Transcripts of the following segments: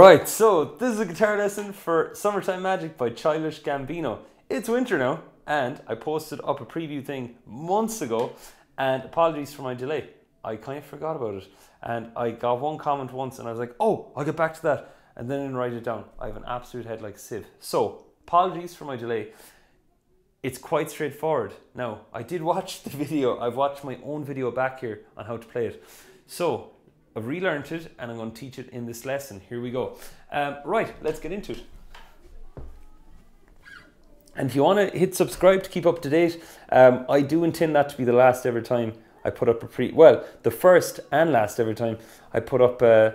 Right, so this is a guitar lesson for Summertime Magic by Childish Gambino. It's winter now, and I posted up a preview thing months ago, and apologies for my delay. I kind of forgot about it, and I got one comment once, and I was like, oh, I'll get back to that, and then I didn't write it down. I have an absolute head like a sieve. So, apologies for my delay. It's quite straightforward. Now, I did watch the video. I've watched my own video back here on how to play it. So, I've relearned it and I'm going to teach it in this lesson. Here we go. Right, let's get into it. And if you want to hit subscribe to keep up to date, I do intend that to be the last ever time I put up the first and last ever time I put up a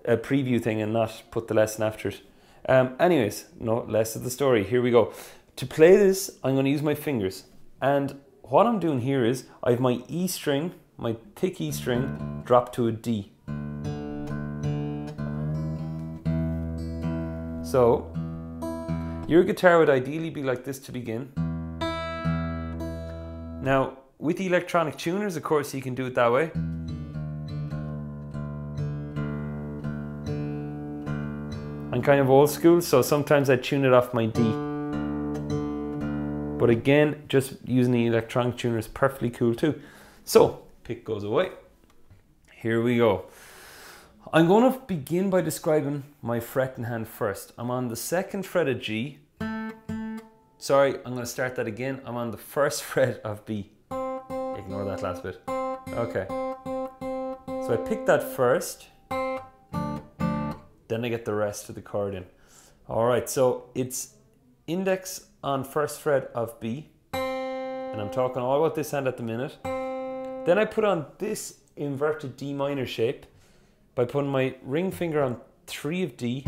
preview thing and not put the lesson after it. Anyways, no less of the story. Here we go. To play this, I'm going to use my fingers. And what I'm doing here is I have my E string, my thick E string, dropped to a D. So, your guitar would ideally be like this to begin. Now, with electronic tuners, of course, you can do it that way. I'm kind of old school, so sometimes I tune it off my D. But again, just using the electronic tuner is perfectly cool too. So, pick goes away. Here we go. I'm going to begin by describing my fretting hand first. I'm on the second fret of G. Sorry, I'm going to start that again. I'm on the first fret of B. Ignore that last bit. Okay. So I pick that first. Then I get the rest of the chord in. Alright, so it's index on first fret of B. And I'm talking all about this hand at the minute. Then I put on this inverted D minor shape by putting my ring finger on 3 of D,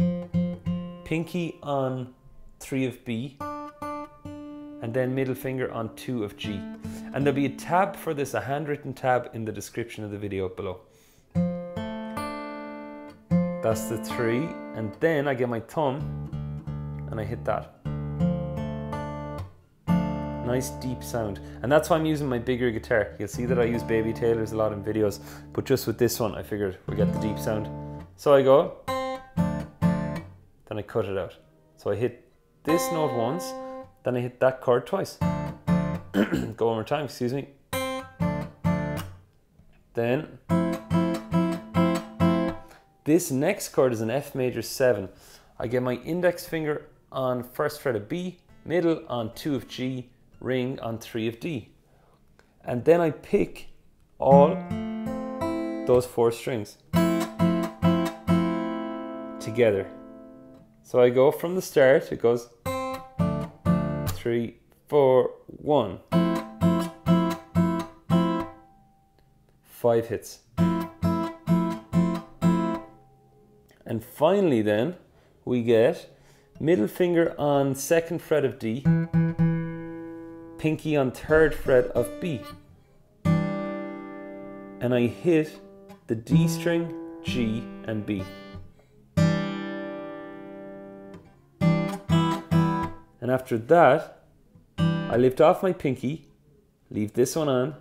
pinky on 3 of B, and then middle finger on 2 of G. And there'll be a tab for this, a handwritten tab in the description of the video below. That's the 3, and then I get my thumb and I hit that. Nice deep sound, and that's why I'm using my bigger guitar. You'll see that I use Baby Taylors a lot in videos, but just with this one I figured we'd get the deep sound. So I go, then I cut it out. So I hit this note once, then I hit that chord twice. Go one more time, excuse me. Then this next chord is an F major 7. I get my index finger on first fret of B, middle on 2 of G, ring on 3 of D. And then I pick all those 4 strings together. So I go from the start, it goes 3, 4, 1. 5 hits. And finally then, we get middle finger on second fret of D, pinky on third fret of B. And I hit the D string, G, and B. And after that, I lift off my pinky, leave this one on,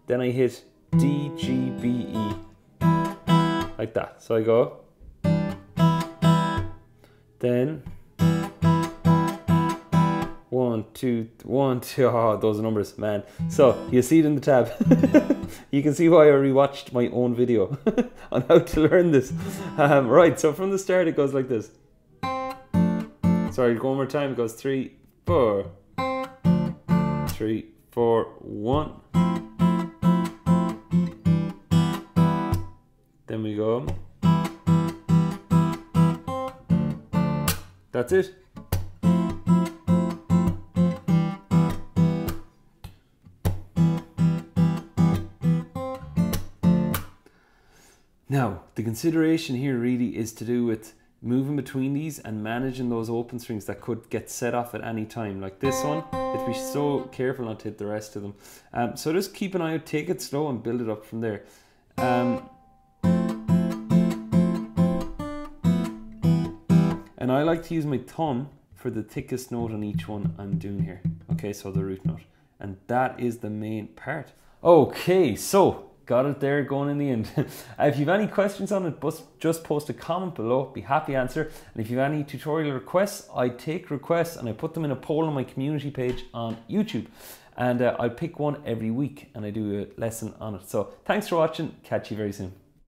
then I hit D, G, B, E. Like that. So I go. Then 1, 2, 1, 2. Oh, those numbers, man. So you see it in the tab. You can see why I rewatched my own video on how to learn this. Right, so from the start it goes like this. Sorry, go one more time. It goes 3, 4, 3, 4, 1. Then we go. That's it. Now, the consideration here really is to do with moving between these and managing those open strings that could get set off at any time. Like this one, you have to be so careful not to hit the rest of them. So just keep an eye out, take it slow and build it up from there. And I like to use my thumb for the thickest note on each one I'm doing here. Okay, so the root note. And that is the main part. Okay, so got it there going in the end. If you've any questions on it, just post a comment below, be happy to answer. And if you have any tutorial requests, I take requests and I put them in a poll on my community page on YouTube. And I pick one every week and I do a lesson on it. So thanks for watching, catch you very soon.